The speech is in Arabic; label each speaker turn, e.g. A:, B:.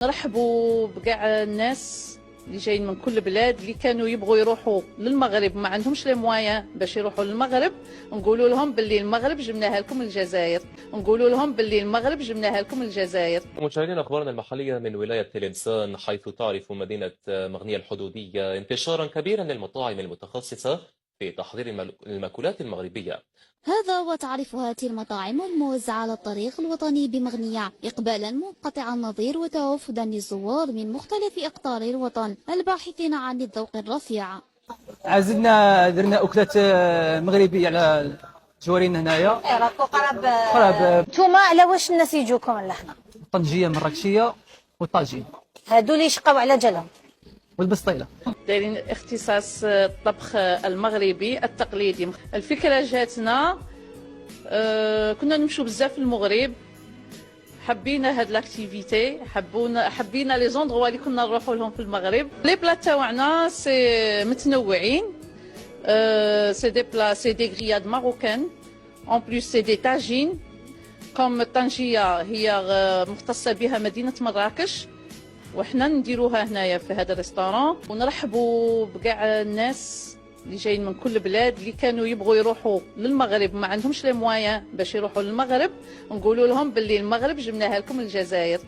A: نرحبوا بكاع الناس اللي جايين من كل بلاد اللي كانوا يبغوا يروحوا للمغرب ما عندهمش لي موايان باش يروحوا للمغرب. نقولوا لهم باللي المغرب جبناها لكم الجزائر. نقولوا لهم باللي المغرب جبناها لكم الجزائر.
B: مشاهدينا أخبارنا المحلية من ولاية تلمسان، حيث تعرف مدينة مغنية الحدودية انتشارا كبيرا للمطاعم المتخصصة في تحضير المأكولات المغربية.
C: هذا وتعرف هذه المطاعم الموزعة على الطريق الوطني بمغنية إقبالا منقطع النظير وتوافدا للزوار من مختلف أقطار الوطن الباحثين عن الذوق الرفيع.
D: عزلنا درنا أكلات مغربية على جوارينا هنايا.
E: راكو قراب نتوما على واش الناس يجوكم لهنا؟
D: الطنجية المراكشية والطاجين
E: هادو اللي يشقاو على جالهم
D: والبسطيلة.
A: دايرين اختصاص الطبخ المغربي التقليدي. الفكرة جاتنا كنا نمشوا بزاف للمغرب، حبينا هاد لاكتيفيتي، حبينا لي زوندغوا اللي كنا نروحوا لهم في المغرب. لي بلا تاعنا سي متنوعين، سي دي بلا سي دي غرياد ماروكان اون بليس سي دي تاجين. كوم الطنجيه هي مختصه بها مدينه مراكش، وحنا نديروها هنايا في هذا الريستورون. ونرحبوا بكاع الناس اللي جايين من كل بلاد اللي كانوا يبغوا يروحوا للمغرب ما عندهمش لي موايان باش يروحوا للمغرب. نقولوا لهم باللي المغرب جبناها لكم الجزائر.